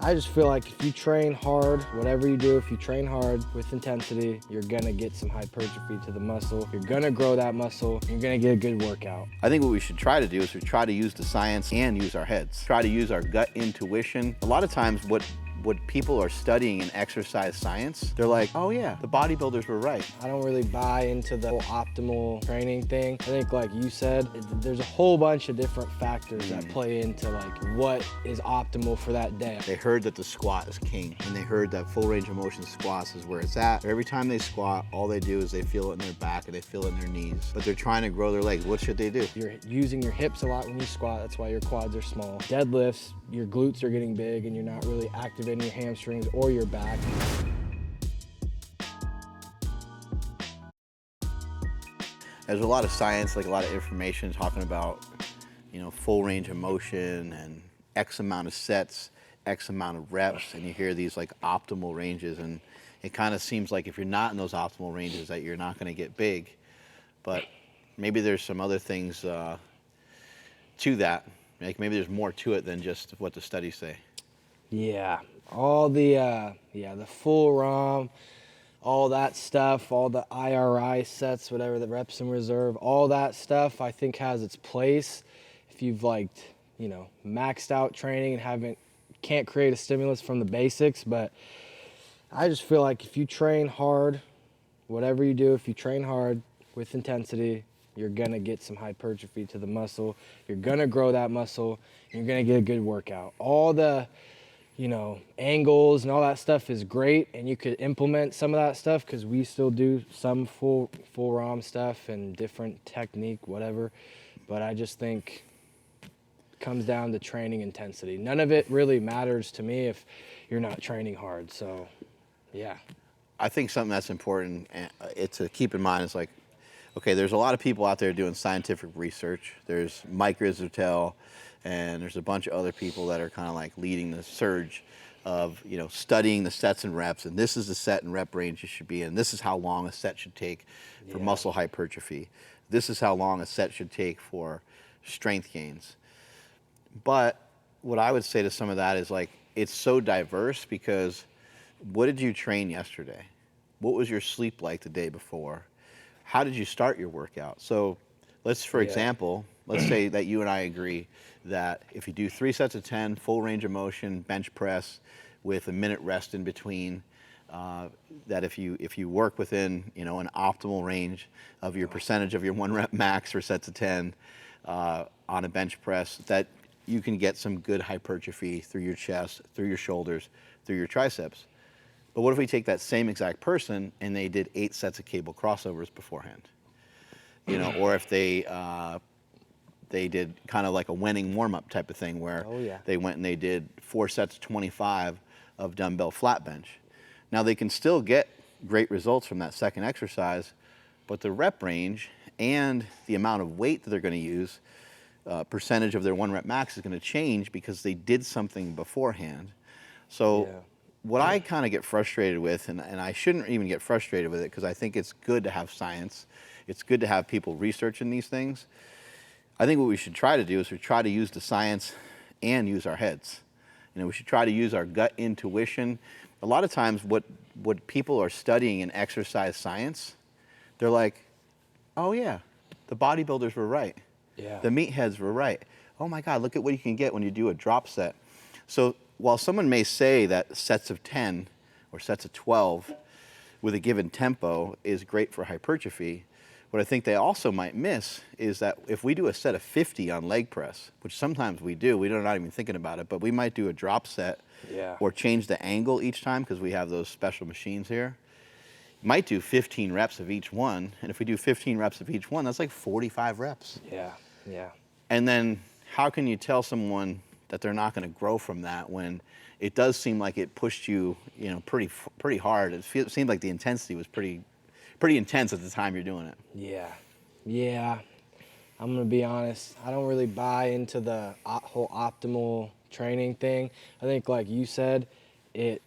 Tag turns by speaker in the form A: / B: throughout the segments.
A: I just feel like if you train hard, whatever you do, if you train hard with intensity, you're gonna get some hypertrophy to the muscle. You're gonna grow that muscle. You're gonna get a good workout.
B: I think what we should try to do is we try to use the science and use our heads. Try to use our gut intuition. A lot of times what people are studying in exercise science, they're like, oh yeah, the bodybuilders were right.
A: I don't really buy into the whole optimal training thing. I think like you said, there's a whole bunch of different factors that play into like what is optimal for that day.
B: They heard that the squat is king, and they heard that full range of motion squats is where it's at. Every time they squat, all they do is they feel it in their back and they feel it in their knees, but they're trying to grow their legs. What should they do?
A: You're using your hips a lot when you squat, that's why your quads are small. Deadlifts, your glutes are getting big and you're not really activating your hamstrings or your back.
B: There's a lot of science, like a lot of information talking about, you know, full range of motion and X amount of sets, X amount of reps, and you hear these like optimal ranges, and it kind of seems like if you're not in those optimal ranges that you're not going to get big. But maybe there's some other things to that. Like maybe there's more to it than just what the studies say.
A: Yeah, all the full ROM, all that stuff, all the IRI sets, whatever, the reps in reserve, all that stuff I think has its place if you've maxed out training and can't create a stimulus from the basics. But I just feel like if you train hard, whatever you do, if you train hard with intensity, you're gonna get some hypertrophy to the muscle. You're gonna grow that muscle. And you're gonna get a good workout. All the angles and all that stuff is great, and you could implement some of that stuff because we still do some full ROM stuff and different technique, whatever. But I just think it comes down to training intensity. None of it really matters to me if you're not training hard. So, yeah.
B: I think something that's important to keep in mind is like, okay, there's a lot of people out there doing scientific research. There's Mike Rizzutel, and there's a bunch of other people that are kind of like leading the surge of, studying the sets and reps, and this is the set and rep range you should be in. This is how long a set should take for muscle hypertrophy. This is how long a set should take for strength gains. But what I would say to some of that is like, it's so diverse because what did you train yesterday? What was your sleep like the day before? How did you start your workout? So for example, let's say that you and I agree that if you do 3 sets of 10, full range of motion, bench press with a minute rest in between, that if you work within an optimal range of your percentage of your 1 rep max for sets of 10 on a bench press, that you can get some good hypertrophy through your chest, through your shoulders, through your triceps. But what if we take that same exact person and they did 8 sets of cable crossovers beforehand? Or if they did kind of like a winning warm-up type of thing where they went and they did 4 sets of 25 of dumbbell flat bench. Now they can still get great results from that second exercise, but the rep range and the amount of weight that they're going to use, percentage of their 1 rep max is going to change because they did something beforehand. So what I kind of get frustrated with, and I shouldn't even get frustrated with it because I think it's good to have science. It's good to have people researching these things. I think what we should try to do is we try to use the science and use our heads. We should try to use our gut intuition. A lot of times what people are studying in exercise science, they're like, oh yeah, the bodybuilders were right.
A: Yeah.
B: The meatheads were right. Oh my God, look at what you can get when you do a drop set. So while someone may say that sets of 10 or sets of 12 with a given tempo is great for hypertrophy, what I think they also might miss is that if we do a set of 50 on leg press, which sometimes we do, we're not even thinking about it, but we might do a drop set or change the angle each time because we have those special machines here. Might do 15 reps of each one, and if we do 15 reps of each one, that's like 45 reps.
A: Yeah.
B: And then how can you tell someone that they're not going to grow from that when it does seem like it pushed you, pretty hard? It seemed like the intensity was pretty intense at the time you're doing it.
A: Yeah. I'm gonna be honest. I don't really buy into the whole optimal training thing. I think, like you said, it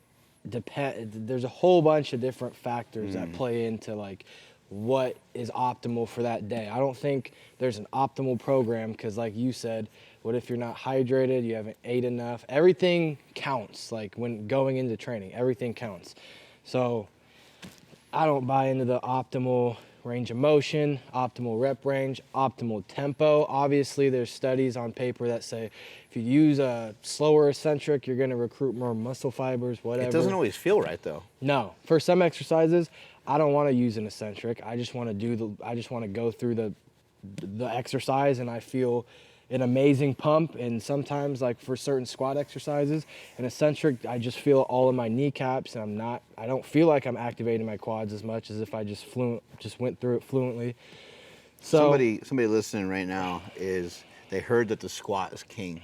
A: depends. There's a whole bunch of different factors that play into like what is optimal for that day. I don't think there's an optimal program because, like you said, What if you're not hydrated, you haven't ate enough? Everything counts. Like when going into training, everything counts. So I don't buy into the optimal range of motion, optimal rep range, optimal tempo. Obviously, there's studies on paper that say if you use a slower eccentric, you're going to recruit more muscle fibers, whatever.
B: It doesn't always feel right though.
A: No, for some exercises, I don't want to use an eccentric. I just want to go through the exercise, and I feel an amazing pump. And sometimes, like for certain squat exercises, an eccentric, I just feel all of my kneecaps, and I don't feel like I'm activating my quads as much as if I just went through it fluently. So
B: Somebody listening right now they heard that the squat is king,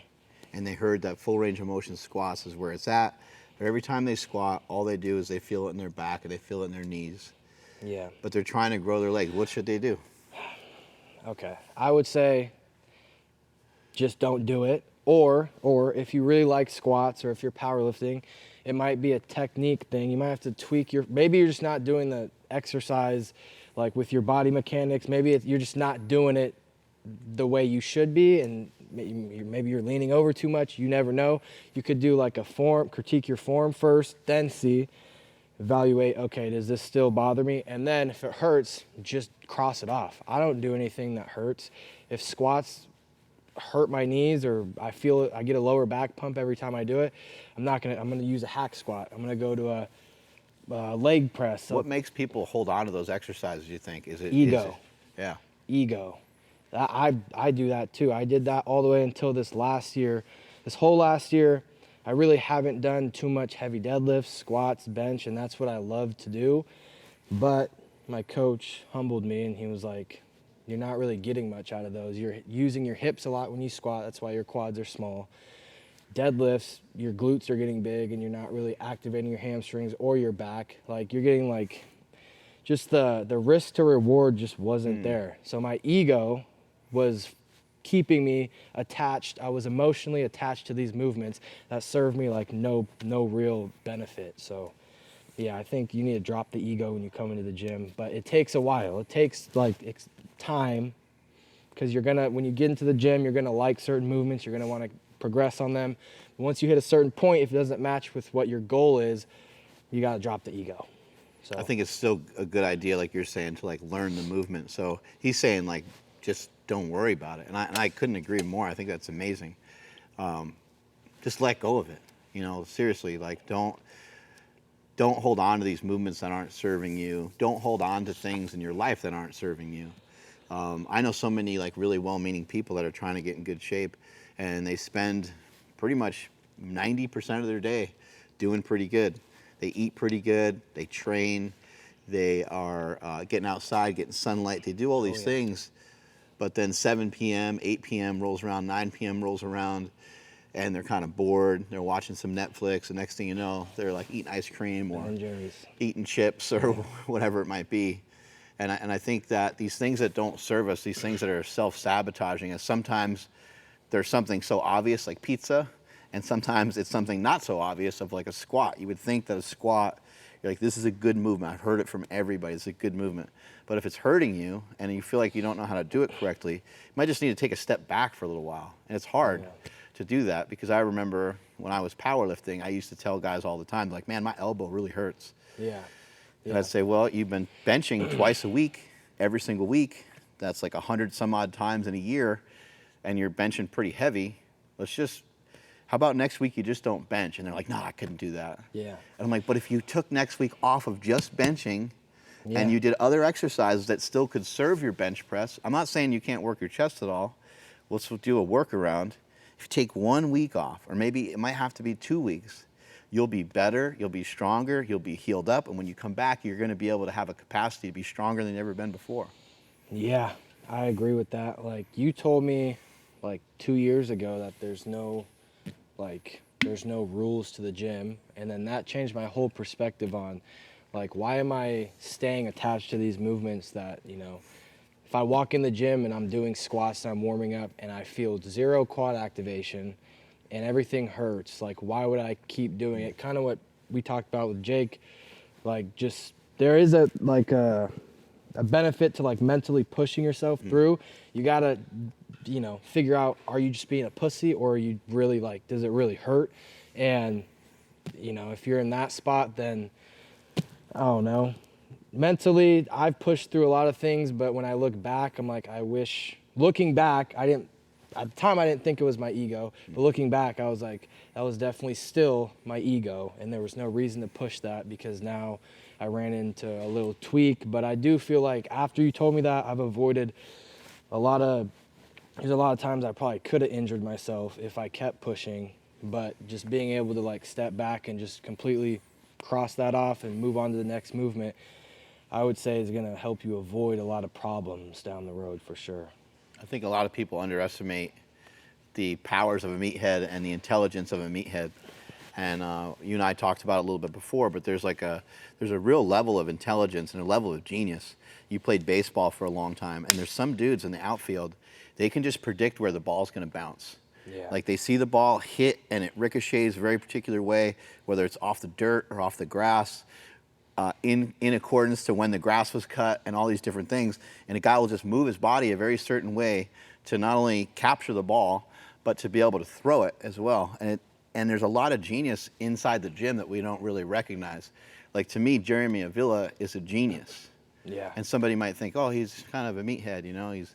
B: and they heard that full range of motion squats is where it's at. But every time they squat, all they do is they feel it in their back and they feel it in their knees.
A: yeah,
B: But they're trying to grow their legs. What should they do?
A: okay. I would say just don't do it. Or if you really like squats, or if you're powerlifting, it might be a technique thing. You might have to tweak maybe you're just not doing the exercise like with your body mechanics. Maybe you're just not doing it the way you should be, and maybe you're leaning over too much. You never know. You could do like critique your form first, then evaluate, okay, does this still bother me? And then if it hurts, just cross it off. I don't do anything that hurts. If squats hurt my knees, or I get a lower back pump every time I do it, I'm gonna use a hack squat. I'm gonna go to a leg press.
B: What makes people hold on to those exercises, you think? Is it
A: ego?
B: Yeah.
A: Ego. I do that too. I did that all the way until this whole last year. I really haven't done too much heavy deadlifts, squats, bench, and that's what I love to do. But my coach humbled me, and he was like, you're not really getting much out of those. You're using your hips a lot when you squat. That's why your quads are small. Deadlifts, your glutes are getting big, and you're not really activating your hamstrings or your back. Like you're getting like, just the risk to reward just wasn't there. So my ego was keeping me attached. I was emotionally attached to these movements that served me like no real benefit. So yeah, I think you need to drop the ego when you come into the gym, but it takes a while. It takes like time, because when you get into the gym, you're gonna like certain movements, you're gonna want to progress on them. But once you hit a certain point, if it doesn't match with what your goal is, you gotta drop the ego. So
B: I think it's still a good idea, like you're saying, to like learn the movement. So he's saying like, just don't worry about it. And I couldn't agree more. I think that's amazing. Just let go of it. You know, seriously, like don't hold on to these movements that aren't serving you. Don't hold on to things in your life that aren't serving you. I know so many like really well-meaning people that are trying to get in good shape, and they spend pretty much 90% of their day doing pretty good. They eat pretty good, they train, they are getting outside, getting sunlight, they do all these things, but then 7 p.m., 8 p.m. rolls around, 9 p.m. rolls around, and they're kind of bored, they're watching some Netflix, and next thing you know, they're like eating ice cream or eating chips or whatever it might be. And I think that these things that don't serve us, these things that are self-sabotaging us, sometimes there's something so obvious like pizza, and sometimes it's something not so obvious of like a squat. You would think that a squat, you're like, this is a good movement. I've heard it from everybody. It's a good movement. But if it's hurting you and you feel like you don't know how to do it correctly, you might just need to take a step back for a little while. And it's hard to do that, because I remember when I was powerlifting, I used to tell guys all the time, like, man, my elbow really hurts. And I'd say, well, you've been benching twice a week, every single week. That's like 100 some odd times in a year, and you're benching pretty heavy. How about next week you just don't bench? And they're like, no, I couldn't do that. And I'm like, but if you took next week off of just benching and you did other exercises that still could serve your bench press, I'm not saying you can't work your chest at all. Let's do a workaround. If you take 1 week off, or maybe it might have to be 2 weeks, you'll be better, you'll be stronger, you'll be healed up, and when you come back, you're gonna be able to have a capacity to be stronger than you've ever been before.
A: Yeah, I agree with that. Like, you told me like 2 years ago that there's no rules to the gym, and then that changed my whole perspective on like, why am I staying attached to these movements that, you know, if I walk in the gym and I'm doing squats and I'm warming up and I feel zero quad activation and everything hurts, like, why would I keep doing it? Kind of what we talked about with Jake, like, just there is a benefit to like mentally pushing yourself through. You gotta you know, figure out, are you just being a pussy, or are you really like, does it really hurt? And, you know, if you're in that spot, then I don't know. Mentally, I've pushed through a lot of things, but when I look back, I'm like, I wish, looking back, at the time I didn't think it was my ego, but looking back, I was like, that was definitely still my ego, and there was no reason to push that, because now I ran into a little tweak. But I do feel like after you told me that, I've avoided there's a lot of times I probably could have injured myself if I kept pushing, but just being able to like step back and just completely cross that off and move on to the next movement, I would say is going to help you avoid a lot of problems down the road for sure.
B: I think a lot of people underestimate the powers of a meathead and the intelligence of a meathead. And you and I talked about it a little bit before, but there's a real level of intelligence and a level of genius. You played baseball for a long time, and there's some dudes in the outfield, they can just predict where the ball's going to bounce.
A: Yeah.
B: Like they see the ball hit and it ricochets a very particular way, whether it's off the dirt or off the grass, in accordance to when the grass was cut and all these different things. And a guy will just move his body a very certain way to not only capture the ball, but to be able to throw it as well. And there's a lot of genius inside the gym that we don't really recognize. Like to me, Jeremy Avila is a genius.
A: Yeah.
B: And somebody might think, oh, he's kind of a meathead, you know, he's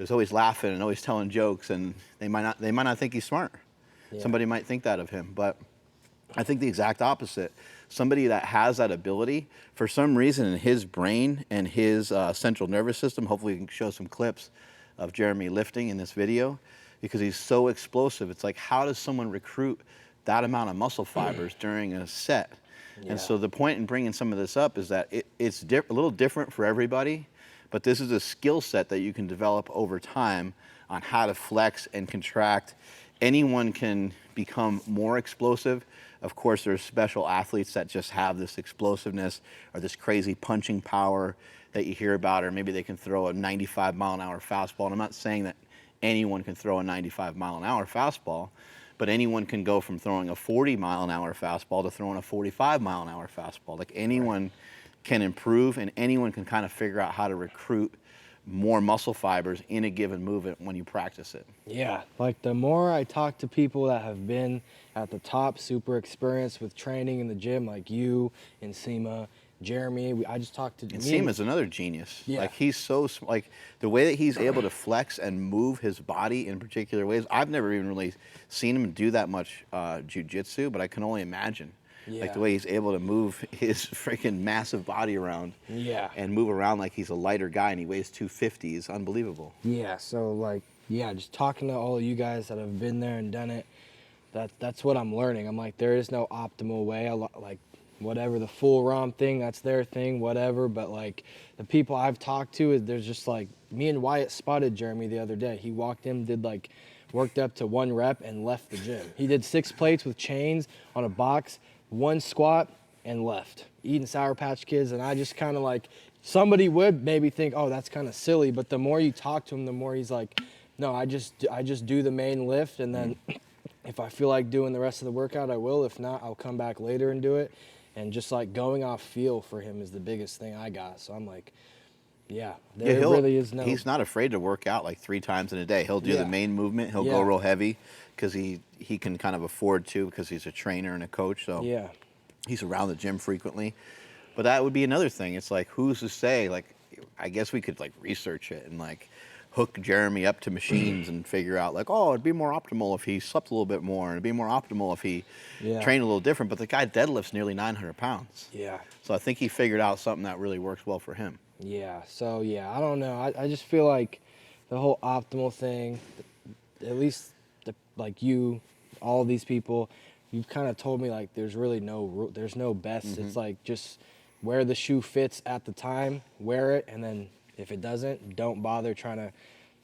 B: always laughing and always telling jokes, and they might not think he's smart.
A: Yeah.
B: Somebody might think that of him, but I think the exact opposite. Somebody that has that ability, for some reason in his brain and his central nervous system, hopefully we can show some clips of Jeremy lifting in this video, because he's so explosive. It's like, how does someone recruit that amount of muscle fibers during a set?
A: Yeah.
B: And so the point in bringing some of this up is that it's a little different for everybody, but this is a skill set that you can develop over time on how to flex and contract. Anyone can become more explosive. Of course, there's special athletes that just have this explosiveness or this crazy punching power that you hear about, or maybe they can throw a 95-mile-an-hour fastball. And I'm not saying that anyone can throw a 95-mile-an-hour fastball, but anyone can go from throwing a 40-mile-an-hour fastball to throwing a 45-mile-an-hour fastball. Like anyone can improve, and anyone can kind of figure out how to recruit more muscle fibers in a given movement when you practice it.
A: Yeah, like the more I talk to people that have been at the top, super experienced with training in the gym, like you, Nsima, Jeremy, I just talked to
B: Nsima's another genius.
A: Yeah.
B: Like he's so, like the way that he's able to flex and move his body in particular ways. I've never even really seen him do that much jiu-jitsu, but I can only imagine.
A: Yeah.
B: Like the way he's able to move his freaking massive body around.
A: Yeah.
B: And move around like he's a lighter guy and he weighs 250 is unbelievable.
A: Yeah, so like, yeah, just talking to all of you guys that have been there and done it, that's what I'm learning. I'm like, there is no optimal way. Like, whatever the full ROM thing, that's their thing, whatever. But like the people I've talked to, there's just like, me and Wyatt spotted Jeremy the other day. He walked in, worked up to 1 rep and left the gym. He did 6 plates with chains on a box, 1 squat, and left, eating Sour Patch Kids. And I just kind of like, somebody would maybe think, oh, that's kind of silly. But the more you talk to him, the more he's like, no, I just do the main lift. And then if I feel like doing the rest of the workout, I will. If not, I'll come back later and do it. And just like going off feel for him is the biggest thing I got. So I'm like, yeah, there really is no.
B: He's not afraid to work out like 3 times in a day. He'll do the main movement. He'll go
A: Yeah.
B: real heavy because he can kind of afford to, because he's a trainer and a coach. So
A: Yeah.
B: he's around the gym frequently. But that would be another thing. It's like, who's to say? Like, I guess we could like research it and like hook Jeremy up to machines and figure out like, oh, it'd be more optimal if he slept a little bit more, and it'd be more optimal if he trained a little different. But the guy deadlifts nearly 900 pounds.
A: Yeah.
B: So I think he figured out something that really works well for him.
A: Yeah. So yeah, I don't know. I just feel like the whole optimal thing, at least like you, all these people, you've kind of told me like there's really there's no best.
B: Mm-hmm.
A: It's like just where the shoe fits at the time, wear it, and then if it doesn't, don't bother trying to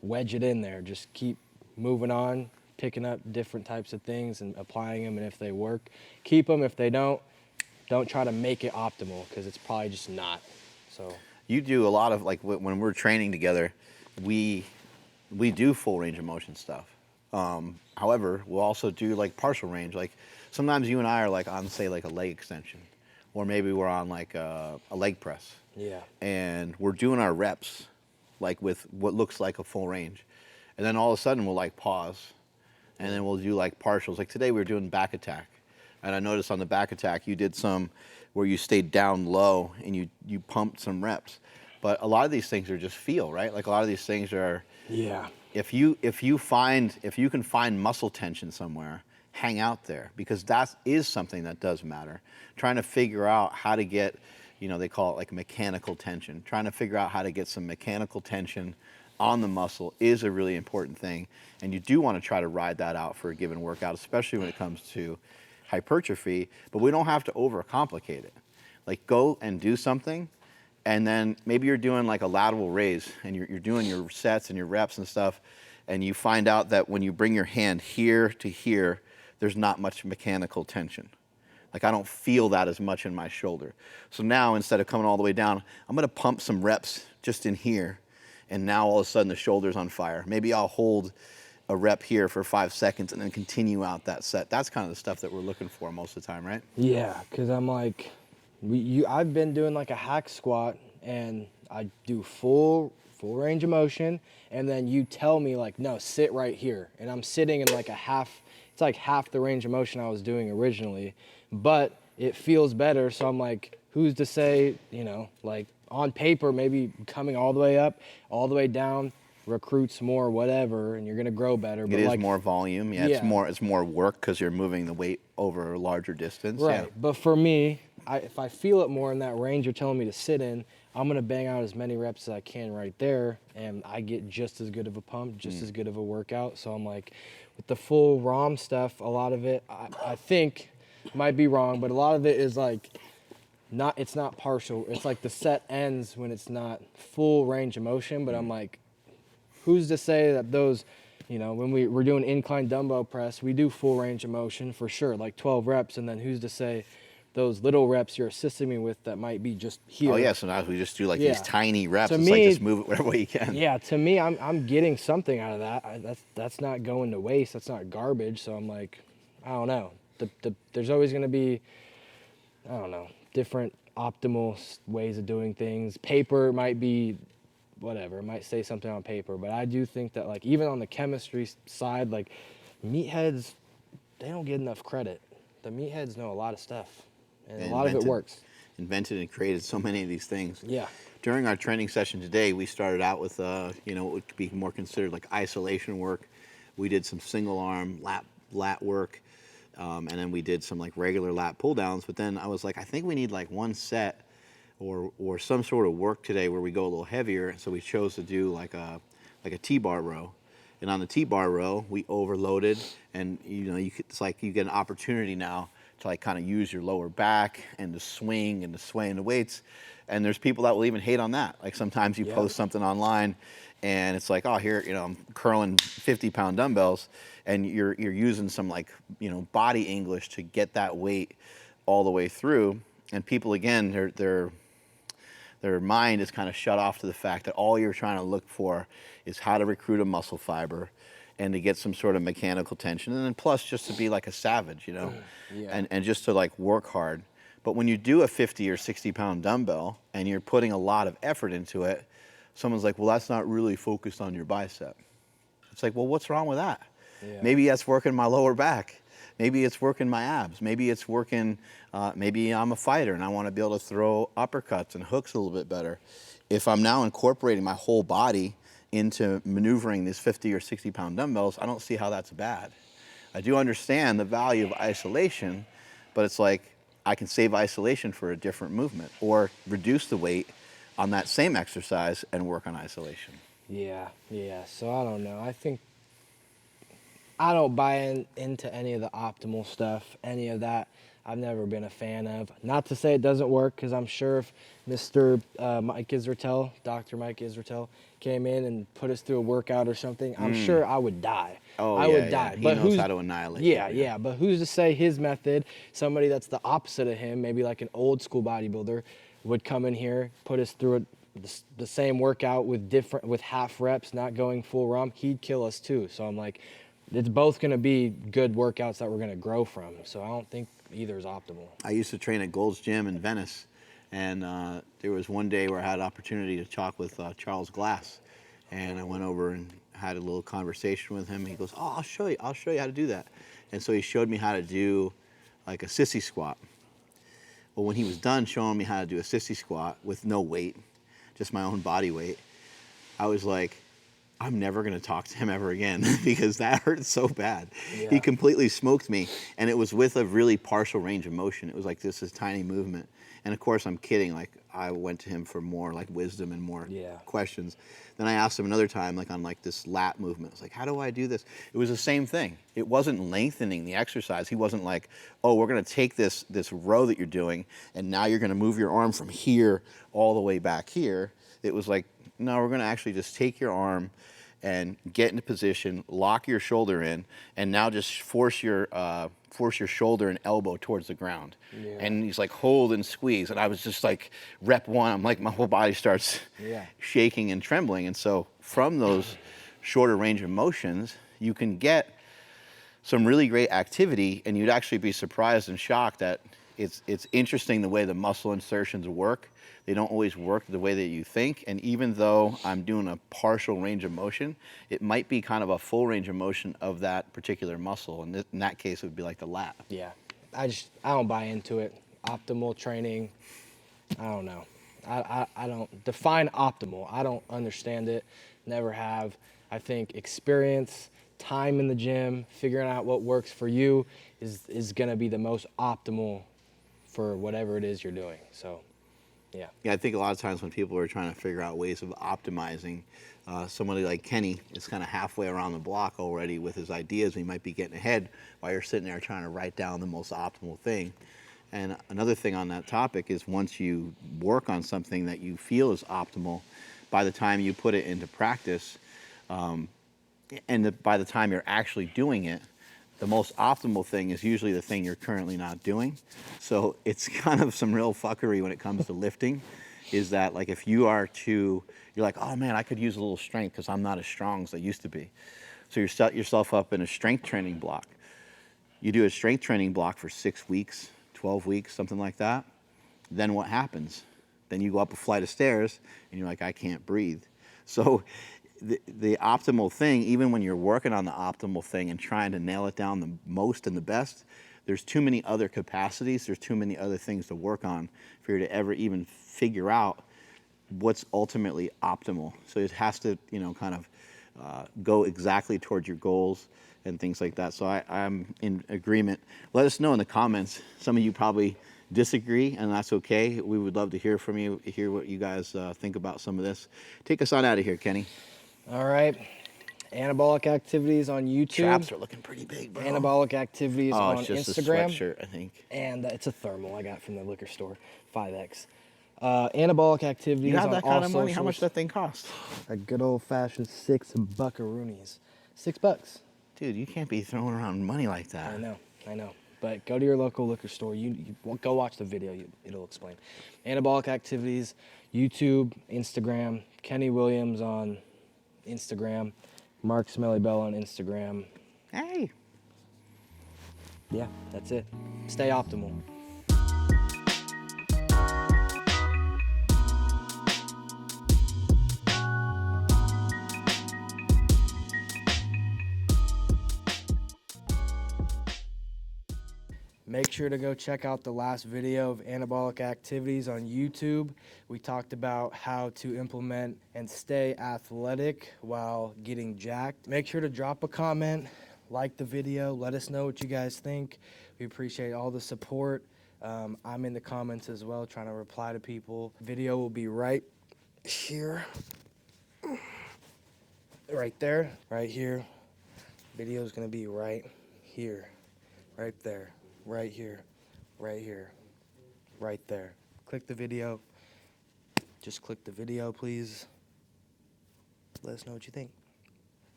A: wedge it in there. Just keep moving on, picking up different types of things and applying them, and if they work, keep them. If they don't try to make it optimal, because it's probably just not. So
B: You do a lot of, like, when we're training together, we do full range of motion stuff. However, we'll also do like partial range. Like sometimes you and I are like on, say, like a leg extension, or maybe we're on like a leg press.
A: yeah.
B: And we're doing our reps like with what looks like a full range. and then all of a sudden we'll like pause, and then we'll do like partials. Like today we were doing back attack, and I noticed on the back attack you did some where you stayed down low and you pumped some reps. But a lot of these things are just feel, right? Like a lot of these things are,
A: Yeah.
B: if you can find muscle tension somewhere, hang out there, because that is something that does matter. Trying to figure out how to get, they call it like mechanical tension. Trying to figure out how to get some mechanical tension on the muscle is a really important thing, and you do want to try to ride that out for a given workout, especially when it comes to hypertrophy. But we don't have to overcomplicate it. Like, go and do something, and then maybe you're doing like a lateral raise, and you're doing your sets and your reps and stuff, and you find out that when you bring your hand here to here, there's not much mechanical tension. Like, I don't feel that as much in my shoulder. So now, instead of coming all the way down, I'm gonna pump some reps just in here, and now all of a sudden the shoulder's on fire. Maybe I'll hold a rep here for 5 seconds and then continue out that set. That's kind of the stuff that we're looking for most of the time, right?
A: Yeah, because I'm like, I've been doing like a hack squat, and I do full range of motion, and then you tell me like, no, sit right here, and I'm sitting in like it's like half the range of motion I was doing originally, but it feels better. So I'm like, who's to say, like on paper, maybe coming all the way up, all the way down, recruits more, whatever, and you're gonna grow better.
B: It
A: But
B: is
A: like,
B: more volume. Yeah, it's more work because you're moving the weight over a larger distance.
A: right.
B: Yeah.
A: But for me, if I feel it more in that range you're telling me to sit in, I'm gonna bang out as many reps as I can right there, and I get just as good of a pump, just as good of a workout. So I'm like, with the full ROM stuff, a lot of it, I think, might be wrong, but a lot of it is like, it's not partial. It's like the set ends when it's not full range of motion. But I'm like, who's to say that those, when we're doing incline dumbbell press, we do full range of motion for sure, like 12 reps. And then who's to say those little reps you're assisting me with that might be just here?
B: Oh yeah, sometimes we just do like
A: Yeah.
B: these tiny reps.
A: To
B: It's
A: me,
B: like just move it whatever way you can.
A: Yeah, to me, I'm getting something out of that. That's not going to waste. That's not garbage. So I'm like, I don't know. There's always going to be, I don't know, different optimal ways of doing things. Paper might be whatever. It might say something on paper, but I do think that like even on the chemistry side, like meatheads, they don't get enough credit. The meatheads know a lot of stuff, and a lot of it works.
B: Invented and created so many of these things.
A: Yeah.
B: During our training session today, we started out with what would be more considered like isolation work. We did some single arm lat work, and then we did some like regular lat pull downs. But then I was like, I think we need like one set or some sort of work today where we go a little heavier. So we chose to do like a T-bar row. And on the T-bar row, we overloaded, and it's like you get an opportunity now to like kind of use your lower back and to swing and to sway into weights. And there's people that will even hate on that. Like sometimes you post something online and it's like, oh, here, I'm curling 50-pound dumbbells, and you're using some like, body English to get that weight all the way through. And people, again, their mind is kind of shut off to the fact that all you're trying to look for is how to recruit a muscle fiber and to get some sort of mechanical tension. And then plus just to be like a savage, and just to like work hard. But when you do a 50 or 60-pound dumbbell and you're putting a lot of effort into it, someone's like, well, that's not really focused on your bicep. It's like, well, what's wrong with that? Yeah. Maybe that's working my lower back. Maybe it's working my abs. Maybe it's working, maybe I'm a fighter and I want to be able to throw uppercuts and hooks a little bit better. If I'm now incorporating my whole body into maneuvering these 50 or 60-pound dumbbells, I don't see how that's bad. I do understand the value of isolation, but it's like I can save isolation for a different movement or reduce the weight on that same exercise and work on isolation.
A: Yeah. So I don't know. I think I don't buy into any of the optimal stuff, any of that. I've never been a fan of. Not to say it doesn't work, because I'm sure if Mr. Mike Israetel, Dr. Mike Israetel, came in and put us through a workout or something, I'm sure I would die. I would die.
B: He knows how to annihilate.
A: Yeah. But who's to say his method, somebody that's the opposite of him, maybe like an old school bodybuilder, would come in here, put us through the same workout with half reps, not going full ROM, he'd kill us too. So I'm like, it's both going to be good workouts that we're going to grow from. So I don't think either is optimal.
B: I used to train at Gold's Gym in Venice, and there was one day where I had an opportunity to talk with Charles Glass, and I went over and had a little conversation with him. He goes, "Oh, I'll show you how to do that." And so he showed me how to do like a sissy squat. Well, when he was done showing me how to do a sissy squat with no weight, just my own body weight, I was like, I'm never going to talk to him ever again because that hurt so bad.
A: Yeah.
B: He completely smoked me, and it was with a really partial range of motion. It was like this tiny movement. And of course, I'm kidding. Like, I went to him for more like wisdom and more questions. Then I asked him another time, like on like this lat movement. I was like, how do I do this? It was the same thing. It wasn't lengthening the exercise. He wasn't like, oh, we're going to take this row that you're doing, and now you're going to move your arm from here all the way back here. It was like, no, we're going to actually just take your arm and get into position, lock your shoulder in, and now just force your shoulder and elbow towards the ground.
A: Yeah.
B: And he's like, hold and squeeze. And I was just like, rep 1, I'm like, my whole body starts shaking and trembling. And so from those shorter range of motions, you can get some really great activity, and you'd actually be surprised and shocked that it's interesting the way the muscle insertions work. They don't always work the way that you think, and even though I'm doing a partial range of motion, it might be kind of a full range of motion of that particular muscle, and in that case, it would be like the lat.
A: Yeah, I don't buy into it. Optimal training, I don't know. I don't define optimal. I don't understand it, never have. I think experience, time in the gym, figuring out what works for you is gonna be the most optimal for whatever it is you're doing, so. Yeah,
B: I think a lot of times when people are trying to figure out ways of optimizing, somebody like Kenny is kind of halfway around the block already with his ideas. He might be getting ahead while you're sitting there trying to write down the most optimal thing. And another thing on that topic is once you work on something that you feel is optimal, by the time you put it into practice, by the time you're actually doing it, the most optimal thing is usually the thing you're currently not doing. So it's kind of some real fuckery when it comes to lifting, is that like if you're like, oh man, I could use a little strength because I'm not as strong as I used to be. So you set yourself up in a strength training block. You do a strength training block for 6 weeks, 12 weeks, something like that. Then what happens? Then you go up a flight of stairs and you're like, I can't breathe. So the optimal thing, even when you're working on the optimal thing and trying to nail it down the most and the best, there's too many other capacities, there's too many other things to work on for you to ever even figure out what's ultimately optimal. So it has to, kind of go exactly towards your goals and things like that. So I'm in agreement. Let us know in the comments. Some of you probably disagree, and that's okay. We would love to hear from you, hear what you guys think about some of this. Take us on out of here, Kenny.
A: All right. Anabolic activities on YouTube.
B: Traps are looking pretty big, bro.
A: Anabolic activities on
B: it's just
A: Instagram.
B: a sweatshirt, I think.
A: And it's a thermal I got from the liquor store, 5X. Anabolic activities
B: You have
A: on
B: that
A: all
B: kind of money?
A: socials.
B: How much does that thing cost?
A: A good old-fashioned 6 buckaroonies. $6.
B: Dude, you can't be throwing around money like that.
A: I know. But go to your local liquor store. You go watch the video. It'll explain. Anabolic activities, YouTube, Instagram, Kenny Williams on Instagram, Mark Smelly Bell on Instagram.
B: Hey.
A: Yeah, that's it. Stay optimal. Make sure to go check out the last video of anabolic activities on YouTube. We talked about how to implement and stay athletic while getting jacked. Make sure to drop a comment, like the video, let us know what you guys think. We appreciate all the support. I'm in the comments as well, trying to reply to people. Video will be right here, right there, right here. Video is gonna be right here, right there. Right here, right here, right there. Click the video. Just click the video, please. Let us know what you think.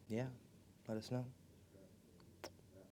A: Yeah, let us know.